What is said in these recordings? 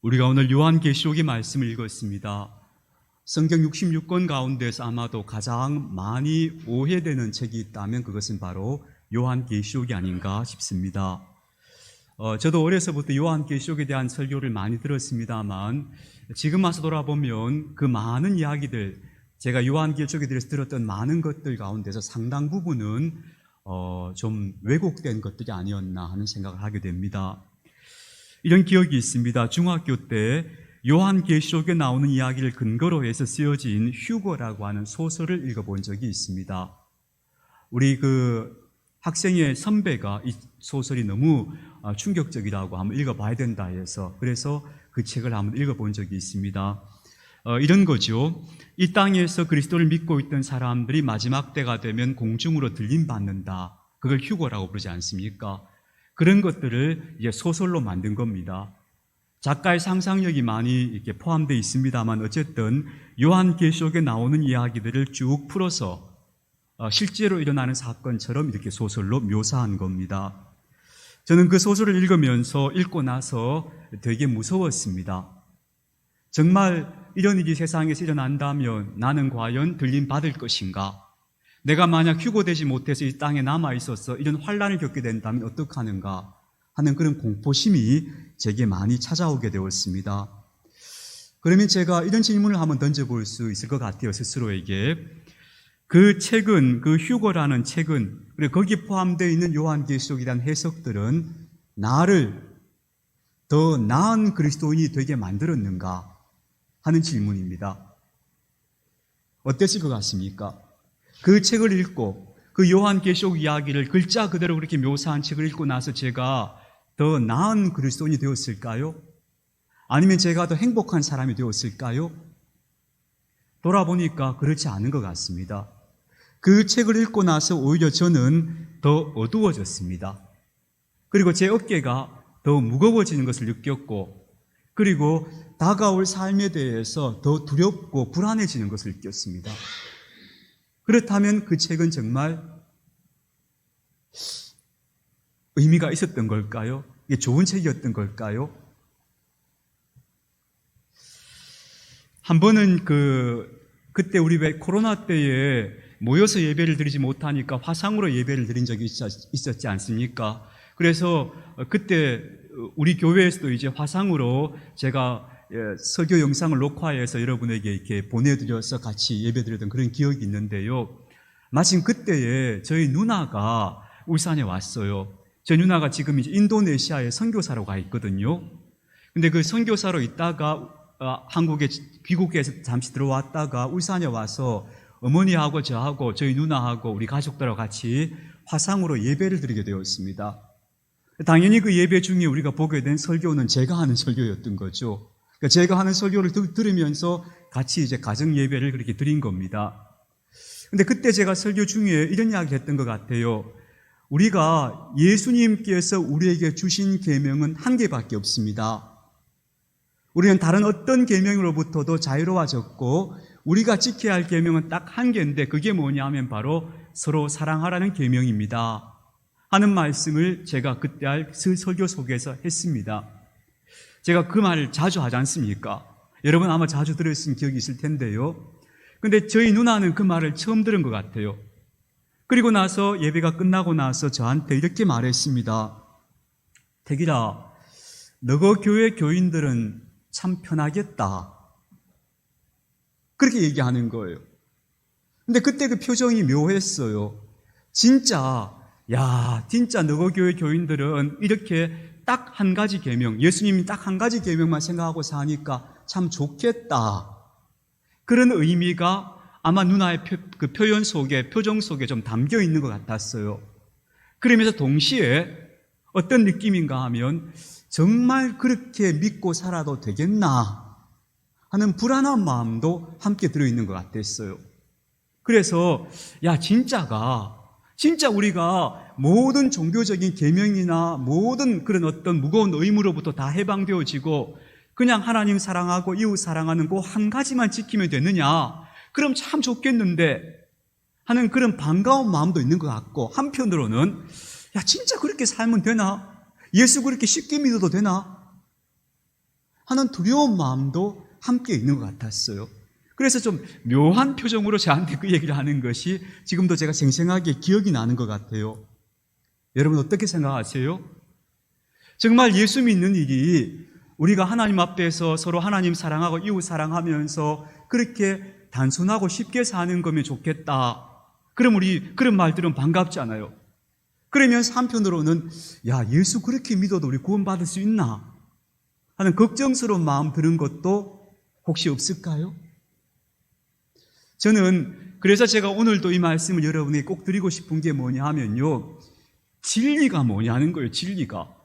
우리가 오늘 요한계시록의 말씀을 읽었습니다. 성경 66권 가운데서 아마도 가장 많이 오해되는 책이 있다면 그것은 바로 요한계시록이 아닌가 싶습니다. 저도 어려서부터 요한계시록에 대한 설교를 많이 들었습니다만 지금 와서 돌아보면 그 많은 이야기들, 제가 요한계시록에 대해서 들었던 많은 것들 가운데서 상당 부분은 좀 왜곡된 것들이 아니었나 하는 생각을 하게 됩니다. 이런 기억이 있습니다. 중학교 때 요한계시록에 나오는 이야기를 근거로 해서 쓰여진 휴거라고 하는 소설을 읽어본 적이 있습니다. 우리 학생의 선배가 이 소설이 너무 충격적이라고 한번 읽어봐야 된다 해서 그래서 그 책을 한번 읽어본 적이 있습니다. 이런 거죠. 이 땅에서 그리스도를 믿고 있던 사람들이 마지막 때가 되면 공중으로 들림받는다. 그걸 휴거라고 부르지 않습니까? 그런 것들을 이제 소설로 만든 겁니다. 작가의 상상력이 많이 이렇게 포함되어 있습니다만 어쨌든 요한계시록에 나오는 이야기들을 쭉 풀어서 실제로 일어나는 사건처럼 이렇게 소설로 묘사한 겁니다. 저는 그 소설을 읽고 나서 되게 무서웠습니다. 정말 이런 일이 세상에서 일어난다면 나는 과연 들림받을 것인가? 내가 만약 휴거되지 못해서 이 땅에 남아있어서 이런 환난을 겪게 된다면 어떡하는가 하는 그런 공포심이 제게 많이 찾아오게 되었습니다. 그러면 제가 이런 질문을 한번 던져볼 수 있을 것 같아요, 스스로에게. 그 책은, 그 휴거라는 책은, 그리고 거기에 포함되어 있는 요한계시록에 대한 해석들은 나를 더 나은 그리스도인이 되게 만들었는가 하는 질문입니다. 어땠을 것 같습니까? 그 책을 읽고 그 요한계시록 이야기를 글자 그대로 그렇게 묘사한 책을 읽고 나서 제가 더 나은 그리스도인이 되었을까요? 아니면 제가 더 행복한 사람이 되었을까요? 돌아보니까 그렇지 않은 것 같습니다. 그 책을 읽고 나서 오히려 저는 더 어두워졌습니다. 그리고 제 어깨가 더 무거워지는 것을 느꼈고 그리고 다가올 삶에 대해서 더 두렵고 불안해지는 것을 느꼈습니다. 그렇다면 그 책은 정말 의미가 있었던 걸까요? 이게 좋은 책이었던 걸까요? 한 번은 그때 우리 왜 코로나 때에 모여서 예배를 드리지 못하니까 화상으로 예배를 드린 적이 있었지 않습니까? 그래서 그때 우리 교회에서도 이제 화상으로 제가 설교 영상을 녹화해서 여러분에게 이렇게 보내드려서 같이 예배드렸던 그런 기억이 있는데요. 마침 그때에 저희 누나가 울산에 왔어요. 저희 누나가 지금 이제 인도네시아에 선교사로 가 있거든요. 근데 그 선교사로 있다가 한국에 귀국해서 잠시 들어왔다가 울산에 와서 어머니하고 저하고 저희 누나하고 우리 가족들하고 같이 화상으로 예배를 드리게 되었습니다. 당연히 그 예배 중에 우리가 보게 된 설교는 제가 하는 설교였던 거죠. 그러니까 제가 하는 설교를 들으면서 같이 이제 가정 예배를 그렇게 드린 겁니다. 근데 그때 제가 설교 중에 이런 이야기를 했던 것 같아요. 우리가 예수님께서 우리에게 주신 계명은 한 개밖에 없습니다. 우리는 다른 어떤 계명으로부터도 자유로워졌고 우리가 지켜야 할 계명은 딱 한 개인데 그게 뭐냐면 바로 서로 사랑하라는 계명입니다. 하는 말씀을 제가 그때 할 설교 속에서 했습니다. 제가 그 말을 자주 하지 않습니까? 여러분 아마 자주 들으신 기억이 있을 텐데요. 근데 저희 누나는 그 말을 처음 들은 것 같아요. 그리고 나서 예배가 끝나고 나서 저한테 이렇게 말했습니다. 태길아, 너거 교회 교인들은 참 편하겠다. 그렇게 얘기하는 거예요. 근데 그때 그 표정이 묘했어요. 진짜 너거 교회 교인들은 이렇게 딱 한 가지 계명, 예수님이 딱 한 가지 계명만 생각하고 사니까 참 좋겠다. 그런 의미가 아마 누나의 그 표정 속에 좀 담겨 있는 것 같았어요. 그러면서 동시에 어떤 느낌인가 하면 정말 그렇게 믿고 살아도 되겠나 하는 불안한 마음도 함께 들어있는 것 같았어요. 그래서 진짜 우리가 모든 종교적인 계명이나 모든 그런 어떤 무거운 의무로부터 다 해방되어지고 그냥 하나님 사랑하고 이웃 사랑하는 그 한 가지만 지키면 되느냐? 그럼 참 좋겠는데 하는 그런 반가운 마음도 있는 것 같고 한편으로는 진짜 그렇게 살면 되나? 예수 그렇게 쉽게 믿어도 되나? 하는 두려운 마음도 함께 있는 것 같았어요. 그래서 좀 묘한 표정으로 저한테 그 얘기를 하는 것이 지금도 제가 생생하게 기억이 나는 것 같아요. 여러분 어떻게 생각하세요? 정말 예수 믿는 일이 우리가 하나님 앞에서 서로 하나님 사랑하고 이웃 사랑하면서 그렇게 단순하고 쉽게 사는 거면 좋겠다. 그럼 우리 그런 말들은 반갑잖아요. 그러면서 한편으로는 야, 예수 그렇게 믿어도 우리 구원받을 수 있나 하는 걱정스러운 마음 드는 것도 혹시 없을까요? 저는 그래서 제가 오늘도 이 말씀을 여러분에게 꼭 드리고 싶은 게 뭐냐 하면요, 진리가 뭐냐는 거예요. 진리가.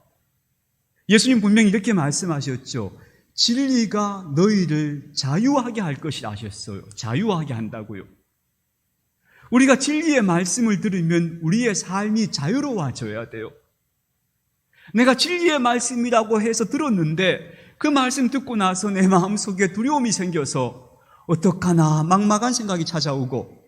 예수님 분명히 이렇게 말씀하셨죠. 진리가 너희를 자유하게 할 것이라 하셨어요. 자유하게 한다고요. 우리가 진리의 말씀을 들으면 우리의 삶이 자유로워져야 돼요. 내가 진리의 말씀이라고 해서 들었는데 그 말씀 듣고 나서 내 마음속에 두려움이 생겨서 어떡하나 막막한 생각이 찾아오고,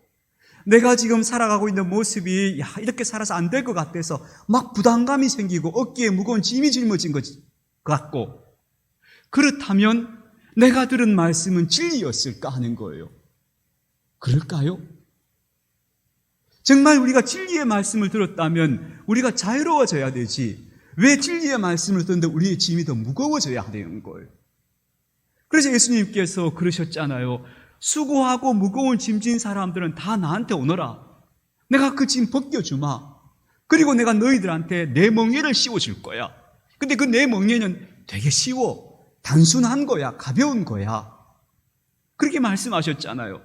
내가 지금 살아가고 있는 모습이 이렇게 살아서 안 될 것 같아서 막 부담감이 생기고 어깨에 무거운 짐이 짊어진 것 같고, 그렇다면 내가 들은 말씀은 진리였을까 하는 거예요. 그럴까요? 정말 우리가 진리의 말씀을 들었다면 우리가 자유로워져야 되지, 왜 진리의 말씀을 듣는데 우리의 짐이 더 무거워져야 되는 거예요? 그래서 예수님께서 그러셨잖아요. 수고하고 무거운 짐진 사람들은 다 나한테 오너라. 내가 그 짐 벗겨주마. 그리고 내가 너희들한테 내 멍에를 씌워줄 거야. 근데 그 내 멍에는 되게 쉬워. 단순한 거야. 가벼운 거야. 그렇게 말씀하셨잖아요.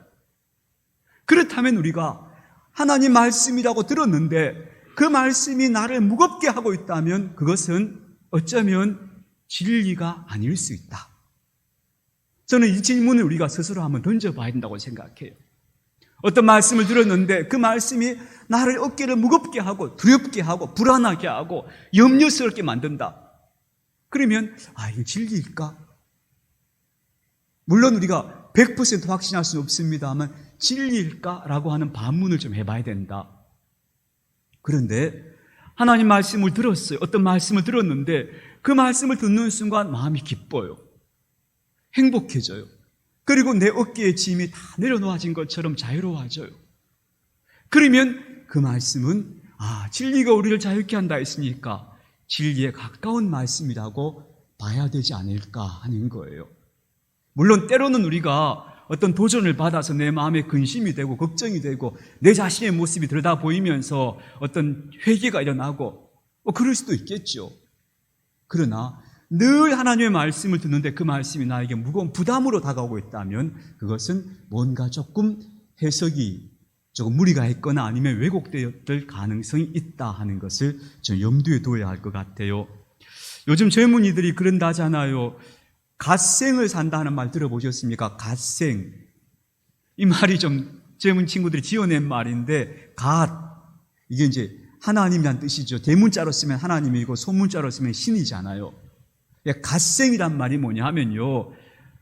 그렇다면 우리가 하나님 말씀이라고 들었는데 그 말씀이 나를 무겁게 하고 있다면 그것은 어쩌면 진리가 아닐 수 있다. 저는 이 질문을 우리가 스스로 한번 던져봐야 된다고 생각해요. 어떤 말씀을 들었는데 그 말씀이 나를 어깨를 무겁게 하고 두렵게 하고 불안하게 하고 염려스럽게 만든다. 그러면 이게 진리일까? 물론 우리가 100% 확신할 수는 없습니다만 진리일까라고 하는 반문을 좀 해봐야 된다. 그런데 하나님 말씀을 들었어요. 어떤 말씀을 들었는데 그 말씀을 듣는 순간 마음이 기뻐요. 행복해져요. 그리고 내 어깨에 짐이 다 내려놓아진 것처럼 자유로워져요. 그러면 그 말씀은 진리가 우리를 자유케 한다 했으니까 진리에 가까운 말씀이라고 봐야 되지 않을까 하는 거예요. 물론 때로는 우리가 어떤 도전을 받아서 내 마음에 근심이 되고 걱정이 되고 내 자신의 모습이 들여다 보이면서 어떤 회개가 일어나고 그럴 수도 있겠죠. 그러나 늘 하나님의 말씀을 듣는데 그 말씀이 나에게 무거운 부담으로 다가오고 있다면 그것은 뭔가 조금 해석이 조금 무리가 있거나 아니면 왜곡될 가능성이 있다 하는 것을 좀 염두에 둬야 할 것 같아요. 요즘 젊은이들이 그런다잖아요. 갓생을 산다는 말 들어보셨습니까? 갓생. 이 말이 좀 젊은 친구들이 지어낸 말인데 이게 이제 하나님이란 뜻이죠. 대문자로 쓰면 하나님이고 소문자로 쓰면 신이잖아요. 갓생이란 말이 뭐냐 하면요,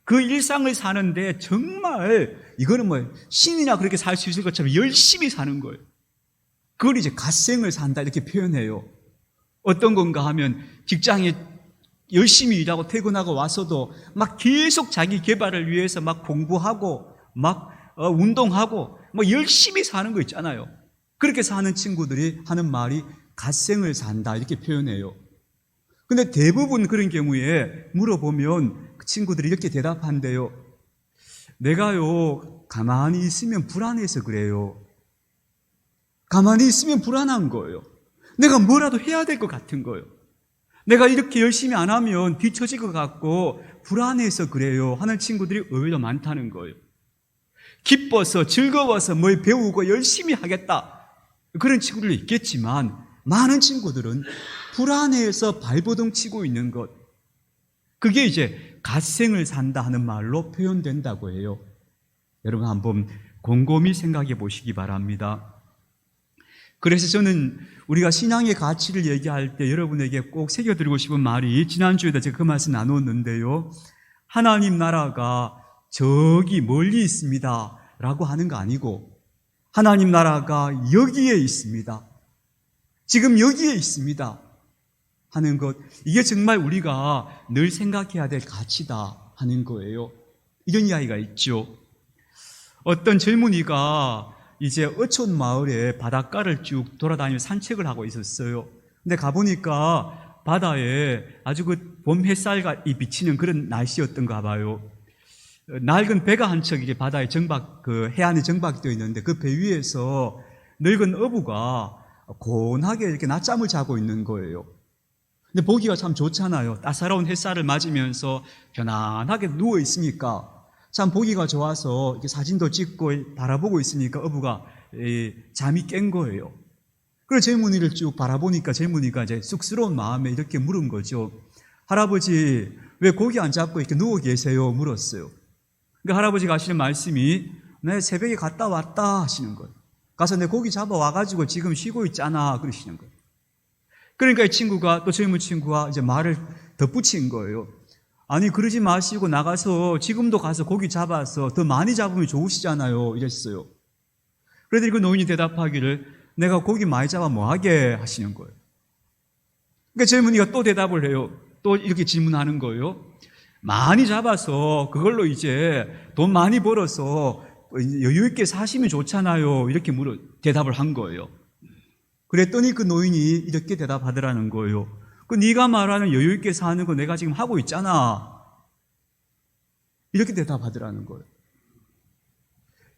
그 일상을 사는데 정말 이거는 신이나 그렇게 살 수 있을 것처럼 열심히 사는 거예요. 그걸 이제 갓생을 산다 이렇게 표현해요. 어떤 건가 하면 직장에 열심히 일하고 퇴근하고 와서도 막 계속 자기 개발을 위해서 막 공부하고 막 운동하고 막 열심히 사는 거 있잖아요. 그렇게 사는 친구들이 하는 말이 갓생을 산다 이렇게 표현해요. 근데 대부분 그런 경우에 물어보면 그 친구들이 이렇게 대답한대요. 내가요 가만히 있으면 불안해서 그래요. 가만히 있으면 불안한 거예요. 내가 뭐라도 해야 될 것 같은 거예요. 내가 이렇게 열심히 안 하면 뒤처질 것 같고 불안해서 그래요 하는 친구들이 의외로 많다는 거예요. 기뻐서 즐거워서 뭘 배우고 열심히 하겠다 그런 친구들도 있겠지만 많은 친구들은 불안해서 발버둥 치고 있는 것, 그게 이제 갓생을 산다 하는 말로 표현된다고 해요. 여러분 한번 곰곰이 생각해 보시기 바랍니다. 그래서 저는 우리가 신앙의 가치를 얘기할 때 여러분에게 꼭 새겨드리고 싶은 말이, 지난주에도 제가 그 말씀 나눴는데요, 하나님 나라가 저기 멀리 있습니다 라고 하는 거 아니고 하나님 나라가 여기에 있습니다. 지금 여기에 있습니다. 하는 것, 이게 정말 우리가 늘 생각해야 될 가치다 하는 거예요. 이런 이야기가 있죠. 어떤 젊은이가 이제 어촌 마을에 바닷가를 쭉 돌아다니며 산책을 하고 있었어요. 근데 가보니까 바다에 아주 그 봄 햇살이 비치는 그런 날씨였던가 봐요. 낡은 배가 한 척 이제 바다에 그 해안에 정박이 되어 있는데 그 배 위에서 늙은 어부가 고운하게 이렇게 낮잠을 자고 있는 거예요. 근데 보기가 참 좋잖아요. 따사로운 햇살을 맞으면서 편안하게 누워 있으니까 참 보기가 좋아서 이렇게 사진도 찍고 바라보고 있으니까 어부가 잠이 깬 거예요. 그래서 젊은이를 쭉 바라보니까 젊은이가 이제 쑥스러운 마음에 이렇게 물은 거죠. 할아버지, 왜 고기 안 잡고 이렇게 누워 계세요? 물었어요. 그러니까 할아버지가 하시는 말씀이, 내 새벽에 갔다 왔다 하시는 거예요. 가서 내 고기 잡아와가지고 지금 쉬고 있잖아 그러시는 거예요. 그러니까 이 친구가, 또 젊은 친구가 이제 말을 덧붙인 거예요. 아니, 그러지 마시고 나가서 지금도 가서 고기 잡아서 더 많이 잡으면 좋으시잖아요 이랬어요. 그러더니 그 노인이 대답하기를, 내가 고기 많이 잡아 뭐하게 하시는 거예요. 그러니까 젊은이가 또 대답을 해요. 또 이렇게 질문하는 거예요. 많이 잡아서 그걸로 이제 돈 많이 벌어서 여유 있게 사시면 좋잖아요. 이렇게 대답을 한 거예요. 그랬더니 그 노인이 이렇게 대답하더라는 거예요. 그 네가 말하는 여유 있게 사는 거 내가 지금 하고 있잖아. 이렇게 대답하더라는 거예요.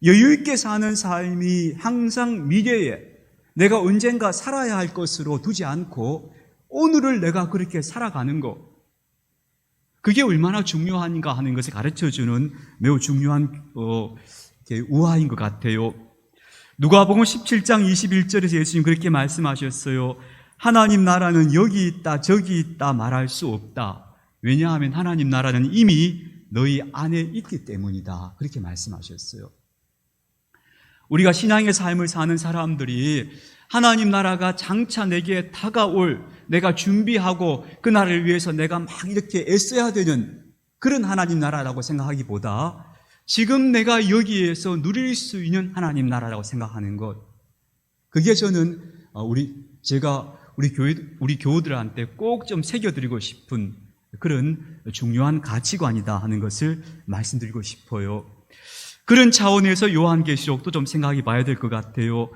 여유 있게 사는 삶이 항상 미래에 내가 언젠가 살아야 할 것으로 두지 않고 오늘을 내가 그렇게 살아가는 것, 그게 얼마나 중요한가 하는 것을 가르쳐주는 매우 중요한 우화인 것 같아요. 누가복음 17장 21절에서 예수님 그렇게 말씀하셨어요. 하나님 나라는 여기 있다 저기 있다 말할 수 없다. 왜냐하면 하나님 나라는 이미 너희 안에 있기 때문이다. 그렇게 말씀하셨어요. 우리가 신앙의 삶을 사는 사람들이 하나님 나라가 장차 내게 다가올, 내가 준비하고 그날을 위해서 내가 막 이렇게 애써야 되는 그런 하나님 나라라고 생각하기보다 지금 내가 여기에서 누릴 수 있는 하나님 나라라고 생각하는 것, 그게 저는 우리 교우들한테 꼭 좀 새겨드리고 싶은 그런 중요한 가치관이다 하는 것을 말씀드리고 싶어요. 그런 차원에서 요한계시록도 좀 생각해 봐야 될 것 같아요.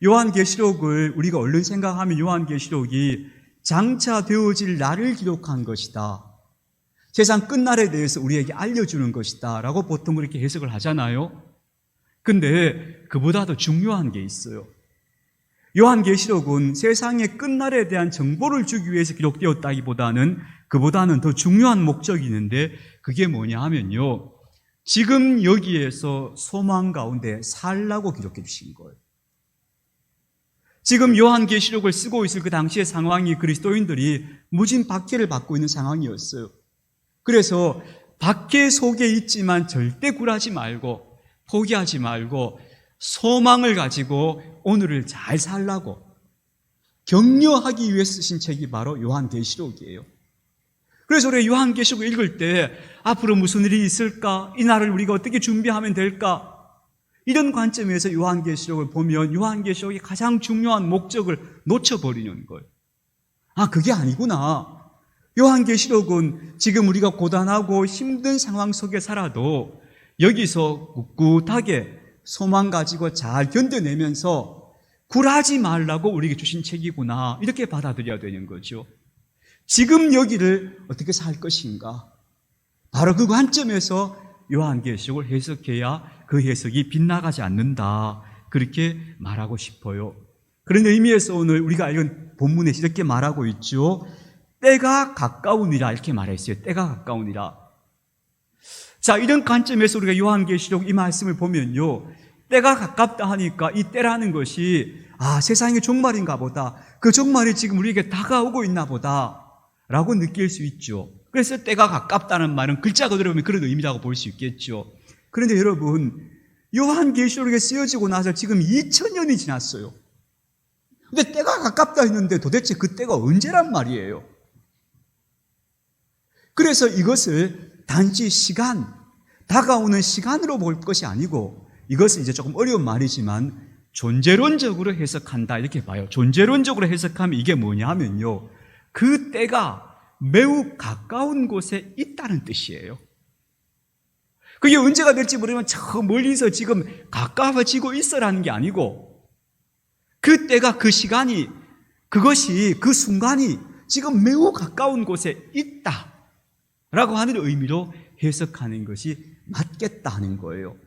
요한계시록을 우리가 얼른 생각하면 요한계시록이 장차 되어질 날을 기록한 것이다. 세상 끝날에 대해서 우리에게 알려주는 것이다 라고 보통 그렇게 해석을 하잖아요. 근데 그보다 더 중요한 게 있어요. 요한계시록은 세상의 끝날에 대한 정보를 주기 위해서 기록되었다기보다는 그보다는 더 중요한 목적이 있는데 그게 뭐냐 하면요, 지금 여기에서 소망 가운데 살라고 기록해 주신 거예요. 지금 요한계시록을 쓰고 있을 그 당시의 상황이 그리스도인들이 무진 박해를 받고 있는 상황이었어요. 그래서 박해 속에 있지만 절대 굴하지 말고 포기하지 말고 소망을 가지고 오늘을 잘 살라고 격려하기 위해 쓰신 책이 바로 요한계시록이에요. 그래서 우리가 요한계시록을 읽을 때 앞으로 무슨 일이 있을까? 이 날을 우리가 어떻게 준비하면 될까? 이런 관점에서 요한계시록을 보면 요한계시록의 가장 중요한 목적을 놓쳐버리는 거예요. 아, 그게 아니구나. 요한계시록은 지금 우리가 고단하고 힘든 상황 속에 살아도 여기서 꿋꿋하게 소망 가지고 잘 견뎌내면서 굴하지 말라고 우리에게 주신 책이구나. 이렇게 받아들여야 되는 거죠. 지금 여기를 어떻게 살 것인가? 바로 그 관점에서 요한계시록을 해석해야 그 해석이 빗나가지 않는다. 그렇게 말하고 싶어요. 그런 의미에서 오늘 우리가 읽은 본문에 이렇게 말하고 있죠. 때가 가까우니라 이렇게 말했어요. 때가 가까우니라. 자, 이런 관점에서 우리가 요한계시록 이 말씀을 보면요, 때가 가깝다 하니까 이 때라는 것이 세상의 종말인가 보다, 그 종말이 지금 우리에게 다가오고 있나 보다 라고 느낄 수 있죠. 그래서 때가 가깝다는 말은 글자 그대로 보면 그런 의미라고 볼 수 있겠죠. 그런데 여러분, 요한계시록에 쓰여지고 나서 지금 2000년이 지났어요. 근데 때가 가깝다 했는데 도대체 그 때가 언제란 말이에요? 그래서 이것을 단지 다가오는 시간으로 볼 것이 아니고 이것은 이제 조금 어려운 말이지만 존재론적으로 해석한다 이렇게 봐요. 존재론적으로 해석하면 이게 뭐냐 하면요, 그 때가 매우 가까운 곳에 있다는 뜻이에요. 그게 언제가 될지 모르면 저 멀리서 지금 가까워지고 있어라는 게 아니고 그 때가 그 시간이 그것이 그 순간이 지금 매우 가까운 곳에 있다라고 하는 의미로 해석하는 것이 맞겠다 하는 거예요.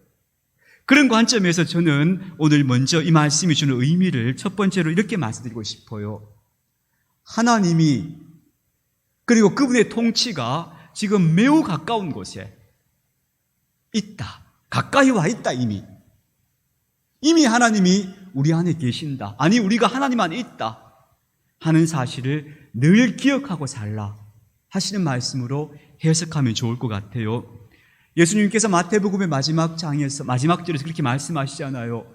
그런 관점에서 저는 오늘 먼저 이 말씀이 주는 의미를 첫 번째로 이렇게 말씀드리고 싶어요. 하나님이 그리고 그분의 통치가 지금 매우 가까운 곳에 있다. 가까이 와 있다 이미. 이미 하나님이 우리 안에 계신다. 아니 우리가 하나님 안에 있다 하는 사실을 늘 기억하고 살라 하시는 말씀으로 해석하면 좋을 것 같아요. 예수님께서 마태복음의 마지막 장에서 마지막 절에서 그렇게 말씀하시잖아요.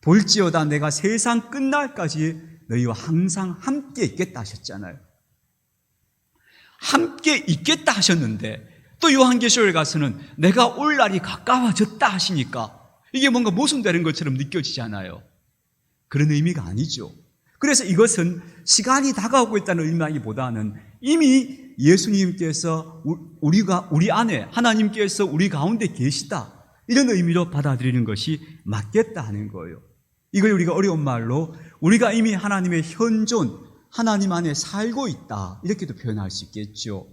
볼지어다 내가 세상 끝날까지 너희와 항상 함께 있겠다 하셨잖아요. 함께 있겠다 하셨는데 또 요한계시록에 가서는 내가 올 날이 가까워졌다 하시니까 이게 뭔가 모순되는 것처럼 느껴지잖아요. 그런 의미가 아니죠. 그래서 이것은 시간이 다가오고 있다는 의미보다는 이미 예수님께서 우리 안에 하나님께서 우리 가운데 계시다 이런 의미로 받아들이는 것이 맞겠다 하는 거예요. 이걸 우리가 어려운 말로 우리가 이미 하나님의 현존 하나님 안에 살고 있다 이렇게도 표현할 수 있겠죠.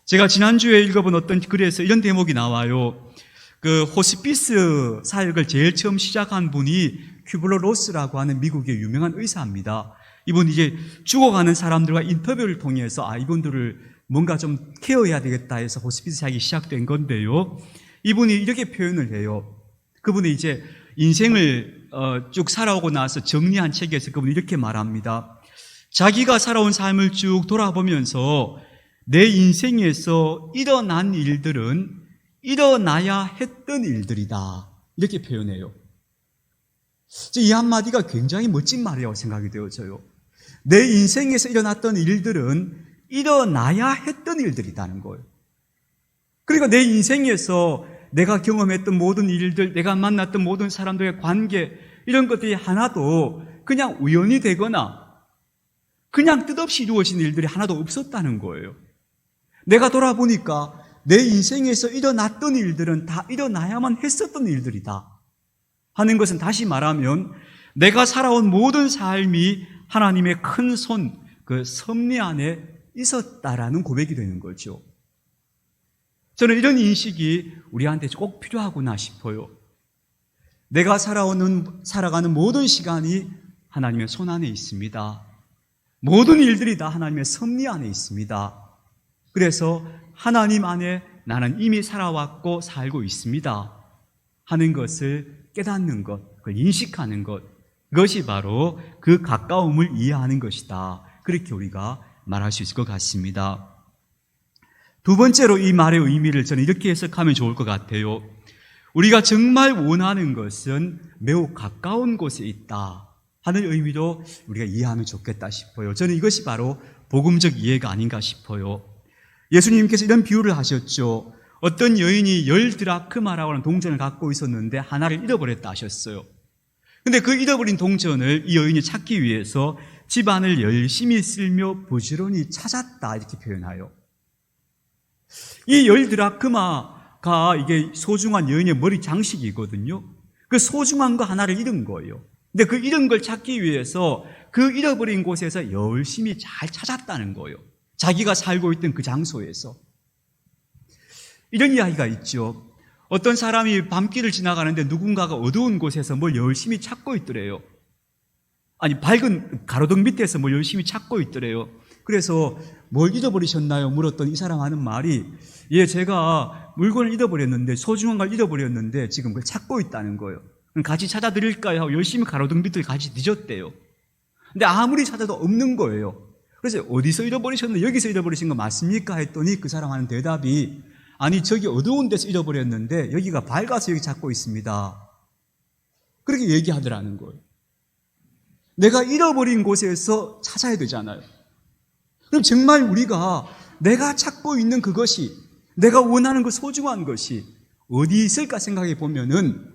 제가 지난주에 읽어본 어떤 글에서 이런 대목이 나와요. 그 호스피스 사역을 제일 처음 시작한 분이 큐블러 로스라고 하는 미국의 유명한 의사입니다. 이분이 이제 죽어가는 사람들과 인터뷰를 통해서 이분들을 뭔가 좀 케어해야 되겠다 해서 호스피스 사역이 시작된 건데요. 이분이 이렇게 표현을 해요. 그분이 이제 인생을 쭉 살아오고 나서 정리한 책에서 그분이 이렇게 말합니다. 자기가 살아온 삶을 쭉 돌아보면서 내 인생에서 일어난 일들은 일어나야 했던 일들이다 이렇게 표현해요. 이 한마디가 굉장히 멋진 말이라고 생각이 되어져요. 내 인생에서 일어났던 일들은 일어나야 했던 일들이라는 거예요. 그러니까 내 인생에서 내가 경험했던 모든 일들, 내가 만났던 모든 사람들의 관계 이런 것들이 하나도 그냥 우연이 되거나 그냥 뜻없이 이루어진 일들이 하나도 없었다는 거예요. 내가 돌아보니까 내 인생에서 일어났던 일들은 다 일어나야만 했었던 일들이다 하는 것은 다시 말하면 내가 살아온 모든 삶이 하나님의 큰 손, 그 섭리 안에 있었다라는 고백이 되는 거죠. 저는 이런 인식이 우리한테 꼭 필요하구나 싶어요. 내가 살아가는 모든 시간이 하나님의 손 안에 있습니다. 모든 일들이 다 하나님의 섭리 안에 있습니다. 그래서 하나님 안에 나는 이미 살아왔고 살고 있습니다 하는 것을 깨닫는 것, 그걸 인식하는 것, 그것이 바로 그 가까움을 이해하는 것이다. 그렇게 우리가 말할 수 있을 것 같습니다. 두 번째로 이 말의 의미를 저는 이렇게 해석하면 좋을 것 같아요. 우리가 정말 원하는 것은 매우 가까운 곳에 있다 하는 의미로 우리가 이해하면 좋겠다 싶어요. 저는 이것이 바로 복음적 이해가 아닌가 싶어요. 예수님께서 이런 비유를 하셨죠. 어떤 여인이 10드라크마라고 하는 동전을 갖고 있었는데 하나를 잃어버렸다 하셨어요. 근데 그 잃어버린 동전을 이 여인이 찾기 위해서 집안을 열심히 쓸며 부지런히 찾았다 이렇게 표현해요. 이 10드라크마가 이게 소중한 여인의 머리 장식이거든요. 그 소중한 거 하나를 잃은 거예요. 근데 그 잃은 걸 찾기 위해서 그 잃어버린 곳에서 열심히 잘 찾았다는 거예요. 자기가 살고 있던 그 장소에서. 이런 이야기가 있죠. 어떤 사람이 밤길을 지나가는데 누군가가 어두운 곳에서 뭘 열심히 찾고 있더래요. 아니 밝은 가로등 밑에서 뭘 열심히 찾고 있더래요. 그래서 뭘 잃어버리셨나요? 물었더니 이 사람 하는 말이 제가 물건을 잃어버렸는데 소중한 걸 잃어버렸는데 지금 그걸 찾고 있다는 거예요. 그럼 같이 찾아드릴까요? 하고 열심히 가로등 밑을 같이 뒤졌대요. 근데 아무리 찾아도 없는 거예요. 그래서 어디서 잃어버리셨는데 여기서 잃어버리신 거 맞습니까? 했더니 그 사람 하는 대답이 아니 저기 어두운 데서 잃어버렸는데 여기가 밝아서 여기 찾고 있습니다. 그렇게 얘기하더라는 거예요. 내가 잃어버린 곳에서 찾아야 되잖아요. 그럼 정말 우리가 내가 찾고 있는 그것이 내가 원하는 그 소중한 것이 어디 있을까 생각해 보면은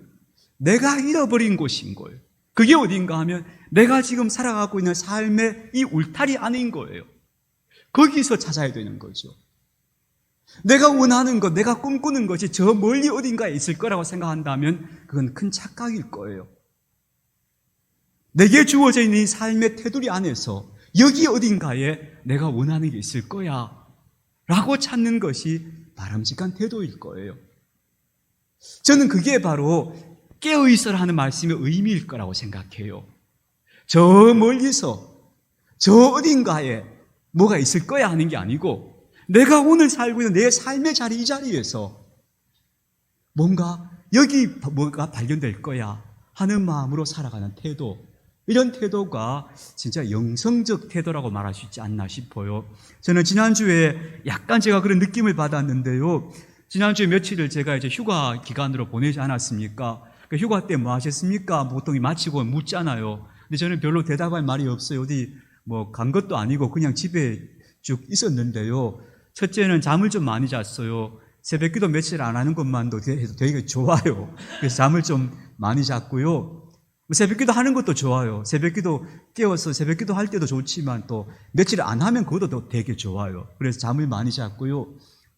내가 잃어버린 곳인 거예요. 그게 어딘가 하면 내가 지금 살아가고 있는 삶의 이 울타리 안인 거예요. 거기서 찾아야 되는 거죠. 내가 원하는 것, 내가 꿈꾸는 것이 저 멀리 어딘가에 있을 거라고 생각한다면 그건 큰 착각일 거예요. 내게 주어져 있는 이 삶의 테두리 안에서 여기 어딘가에 내가 원하는 게 있을 거야 라고 찾는 것이 바람직한 태도일 거예요. 저는 그게 바로 깨어있어라 하는 말씀의 의미일 거라고 생각해요. 저 멀리서 저 어딘가에 뭐가 있을 거야 하는 게 아니고 내가 오늘 살고 있는 내 삶의 자리, 이 자리에서 뭔가 여기 뭐가 발견될 거야 하는 마음으로 살아가는 태도, 이런 태도가 진짜 영성적 태도라고 말할 수 있지 않나 싶어요. 저는 지난주에 약간 제가 그런 느낌을 받았는데요. 지난주에 며칠을 제가 이제 휴가 기간으로 보내지 않았습니까? 그 휴가 때 뭐 하셨습니까? 보통 마치고 묻잖아요. 근데 저는 별로 대답할 말이 없어요. 어디 뭐 간 것도 아니고 그냥 집에 쭉 있었는데요. 첫째는 잠을 좀 많이 잤어요. 새벽기도 며칠 안 하는 것만도 되게 좋아요. 그래서 잠을 좀 많이 잤고요. 새벽기도 하는 것도 좋아요. 새벽기도 깨워서 새벽기도 할 때도 좋지만 또 며칠 안 하면 그것도 되게 좋아요. 그래서 잠을 많이 잤고요.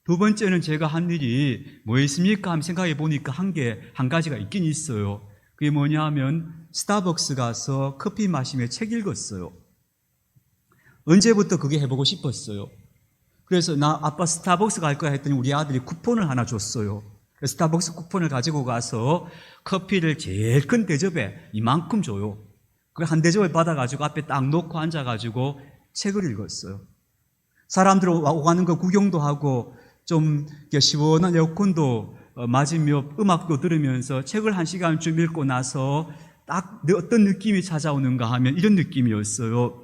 두 번째는 제가 한 일이 뭐였습니까? 하면 생각해 보니까 한 가지가 있긴 있어요. 그게 뭐냐 하면 스타벅스 가서 커피 마시며 책 읽었어요. 언제부터 그게 해보고 싶었어요. 그래서 나 아빠 스타벅스 갈 거야 했더니 우리 아들이 쿠폰을 하나 줬어요. 스타벅스 쿠폰을 가지고 가서 커피를 제일 큰 대접에 이만큼 줘요. 그 한 대접을 받아가지고 앞에 딱 놓고 앉아가지고 책을 읽었어요. 사람들 오가는 거 구경도 하고 좀 시원한 에어컨도 맞으며 음악도 들으면서 책을 1시간쯤 읽고 나서 딱 어떤 느낌이 찾아오는가 하면 이런 느낌이었어요.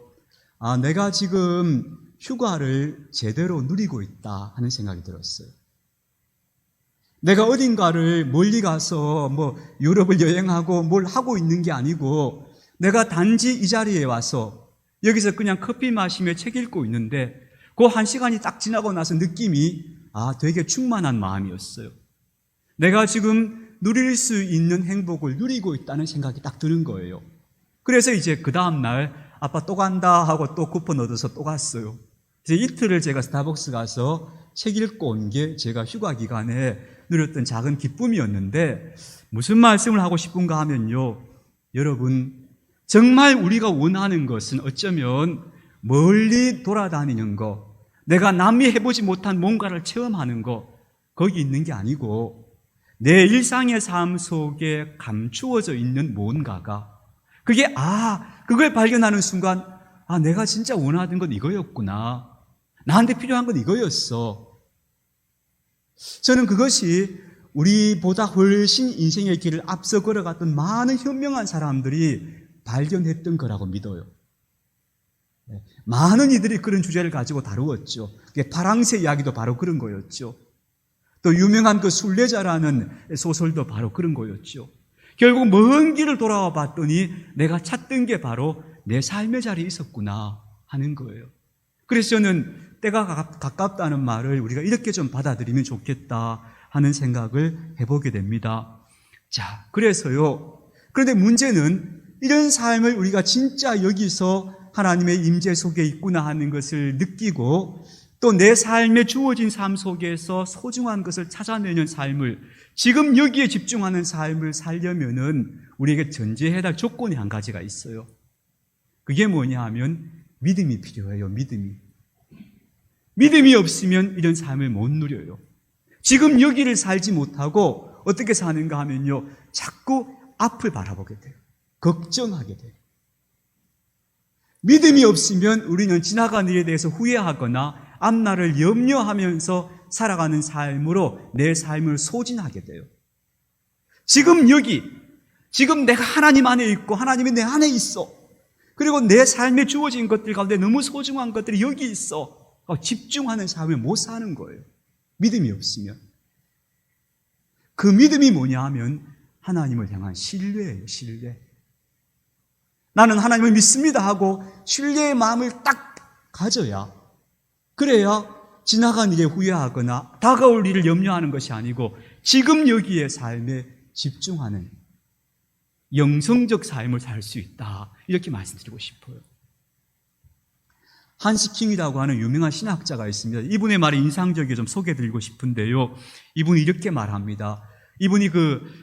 아, 내가 지금 휴가를 제대로 누리고 있다 하는 생각이 들었어요. 내가 어딘가를 멀리 가서 뭐 유럽을 여행하고 뭘 하고 있는 게 아니고 내가 단지 이 자리에 와서 여기서 그냥 커피 마시며 책 읽고 있는데 그 1시간이 딱 지나고 나서 느낌이 되게 충만한 마음이었어요. 내가 지금 누릴 수 있는 행복을 누리고 있다는 생각이 딱 드는 거예요. 그래서 이제 그 다음날 아빠 또 간다 하고 또 쿠폰 얻어서 또 갔어요. 이제 이틀을 제가 스타벅스 가서 책 읽고 온 게 제가 휴가 기간에 누렸던 작은 기쁨이었는데 무슨 말씀을 하고 싶은가 하면요. 여러분, 정말 우리가 원하는 것은 어쩌면 멀리 돌아다니는 거, 내가 남이 해보지 못한 뭔가를 체험하는 거, 거기 있는 게 아니고 내 일상의 삶 속에 감추어져 있는 뭔가가 그게 그걸 발견하는 순간 내가 진짜 원하던 건 이거였구나. 나한테 필요한 건 이거였어. 저는 그것이 우리보다 훨씬 인생의 길을 앞서 걸어갔던 많은 현명한 사람들이 발견했던 거라고 믿어요. 많은 이들이 그런 주제를 가지고 다루었죠. 파랑새 이야기도 바로 그런 거였죠. 또 유명한 그 순례자라는 소설도 바로 그런 거였죠. 결국 먼 길을 돌아와 봤더니 내가 찾던 게 바로 내 삶의 자리에 있었구나 하는 거예요. 그래서 저는 때가 가깝다는 말을 우리가 이렇게 좀 받아들이면 좋겠다 하는 생각을 해보게 됩니다. 자, 그래서요. 그런데 문제는 이런 삶을 우리가 진짜 여기서 하나님의 임재 속에 있구나 하는 것을 느끼고 또 내 삶에 주어진 삶 속에서 소중한 것을 찾아내는 삶을 지금 여기에 집중하는 삶을 살려면은 우리에게 전제해야 할 조건이 한 가지가 있어요. 그게 뭐냐 하면 믿음이 필요해요. 믿음이 없으면 이런 삶을 못 누려요. 지금 여기를 살지 못하고 어떻게 사는가 하면요. 자꾸 앞을 바라보게 돼요. 걱정하게 돼요. 믿음이 없으면 우리는 지나간 일에 대해서 후회하거나 앞날을 염려하면서 살아가는 삶으로 내 삶을 소진하게 돼요. 지금 여기, 지금 내가 하나님 안에 있고 하나님이 내 안에 있어. 그리고 내 삶에 주어진 것들 가운데 너무 소중한 것들이 여기 있어. 집중하는 삶을 못 사는 거예요. 믿음이 없으면. 그 믿음이 뭐냐 하면 하나님을 향한 신뢰예요. 신뢰. 나는 하나님을 믿습니다 하고 신뢰의 마음을 딱 가져야, 그래야 지나간 일에 후회하거나 다가올 일을 염려하는 것이 아니고 지금 여기에 삶에 집중하는 영성적 삶을 살 수 있다. 이렇게 말씀드리고 싶어요. 한스킹이라고 하는 유명한 신학자가 있습니다. 이분의 말이 인상적이게 좀 소개해드리고 싶은데요. 이분이 이렇게 말합니다. 이분이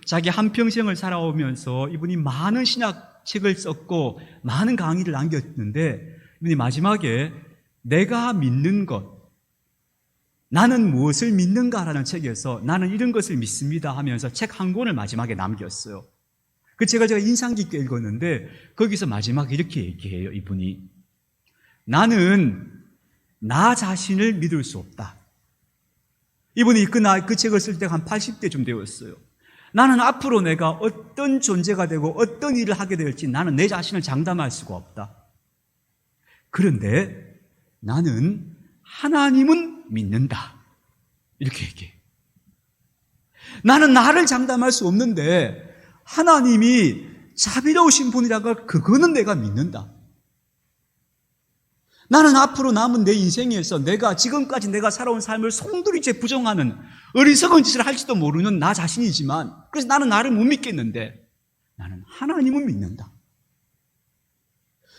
자기 한평생을 살아오면서 이분이 많은 신학책을 썼고 많은 강의를 남겼는데 이분이 마지막에 내가 믿는 것, 나는 무엇을 믿는가라는 책에서 나는 이런 것을 믿습니다 하면서 책 한 권을 마지막에 남겼어요. 그 제가 인상 깊게 읽었는데 거기서 마지막에 이렇게 얘기해요. 이분이 나는 나 자신을 믿을 수 없다. 이분이 그 책을 쓸 때가 한 80대쯤 되었어요. 나는 앞으로 내가 어떤 존재가 되고 어떤 일을 하게 될지 나는 내 자신을 장담할 수가 없다. 그런데 나는 하나님은 믿는다. 이렇게 얘기해. 나는 나를 장담할 수 없는데 하나님이 자비로우신 분이라고 그거는 내가 믿는다. 나는 앞으로 남은 내 인생에서 지금까지 내가 살아온 삶을 송두리째 부정하는 어리석은 짓을 할지도 모르는 나 자신이지만 그래서 나는 나를 못 믿겠는데 나는 하나님은 믿는다.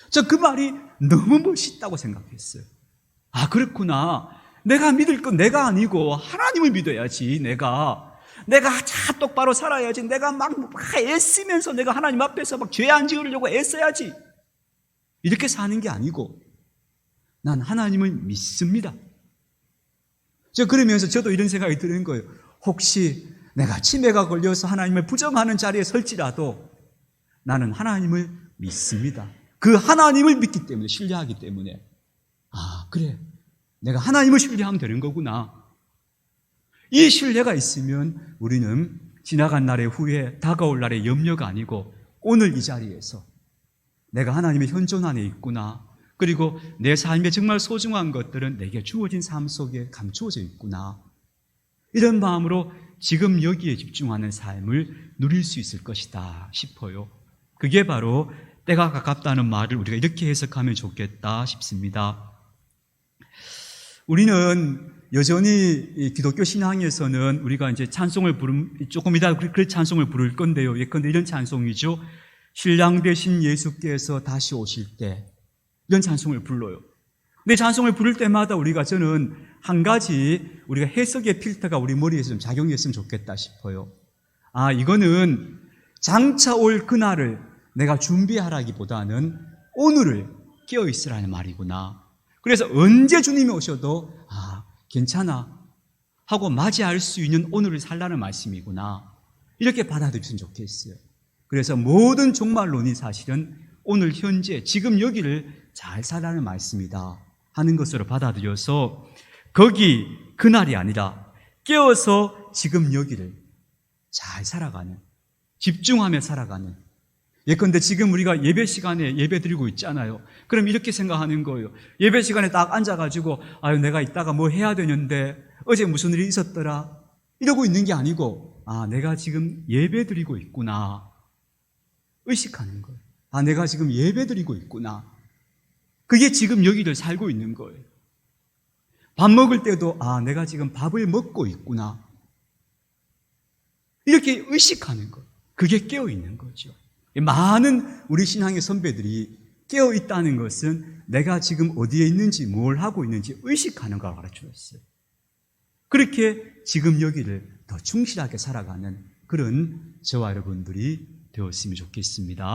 저 그 말이 너무 멋있다고 생각했어요. 아, 그렇구나. 내가 믿을 건 내가 아니고 하나님을 믿어야지. 내가 똑바로 살아야지. 내가 막 애쓰면서 내가 하나님 앞에서 막 죄 안 지으려고 애써야지. 이렇게 사는 게 아니고 난 하나님을 믿습니다. 그러면서 저도 이런 생각이 드는 거예요. 혹시 내가 치매가 걸려서 하나님을 부정하는 자리에 설지라도 나는 하나님을 믿습니다. 그 하나님을 믿기 때문에, 신뢰하기 때문에 아, 그래. 내가 하나님을 신뢰하면 되는 거구나. 이 신뢰가 있으면 우리는 지나간 날의 후회, 다가올 날의 염려가 아니고 오늘 이 자리에서 내가 하나님의 현존 안에 있구나. 그리고 내 삶에 정말 소중한 것들은 내게 주어진 삶 속에 감추어져 있구나. 이런 마음으로 지금 여기에 집중하는 삶을 누릴 수 있을 것이다 싶어요. 그게 바로 때가 가깝다는 말을 우리가 이렇게 해석하면 좋겠다 싶습니다. 우리는 여전히 기독교 신앙에서는 우리가 이제 찬송을 조금 이따 그 찬송을 부를 건데요. 예컨대 이런 찬송이죠. 신랑 되신 예수께서 다시 오실 때, 이런 찬송을 불러요. 근데 찬송을 부를 때마다 저는 한 가지 우리가 해석의 필터가 우리 머리에서 좀 작용했으면 좋겠다 싶어요. 아, 이거는 장차 올 그날을 내가 준비하라기보다는 오늘을 깨어있으라는 말이구나. 그래서 언제 주님이 오셔도 괜찮아 하고 맞이할 수 있는 오늘을 살라는 말씀이구나. 이렇게 받아들였으면 좋겠어요. 그래서 모든 종말론이 사실은 오늘 현재 지금 여기를 잘 살라는 말씀이다 하는 것으로 받아들여서 거기 그날이 아니라 깨어서 지금 여기를 잘 살아가는, 집중하며 살아가는. 예컨대 지금 우리가 예배 시간에 예배 드리고 있잖아요. 그럼 이렇게 생각하는 거예요. 예배 시간에 딱 앉아가지고 내가 이따가 뭐 해야 되는데 어제 무슨 일이 있었더라 이러고 있는 게 아니고 내가 지금 예배 드리고 있구나 의식하는 거예요. 내가 지금 예배 드리고 있구나. 그게 지금 여기를 살고 있는 거예요. 밥 먹을 때도 내가 지금 밥을 먹고 있구나. 이렇게 의식하는 거예요. 그게 깨어 있는 거죠. 많은 우리 신앙의 선배들이 깨어 있다는 것은 내가 지금 어디에 있는지 뭘 하고 있는지 의식하는 걸 가르쳐줬어요. 그렇게 지금 여기를 더 충실하게 살아가는 그런 저와 여러분들이 되었으면 좋겠습니다.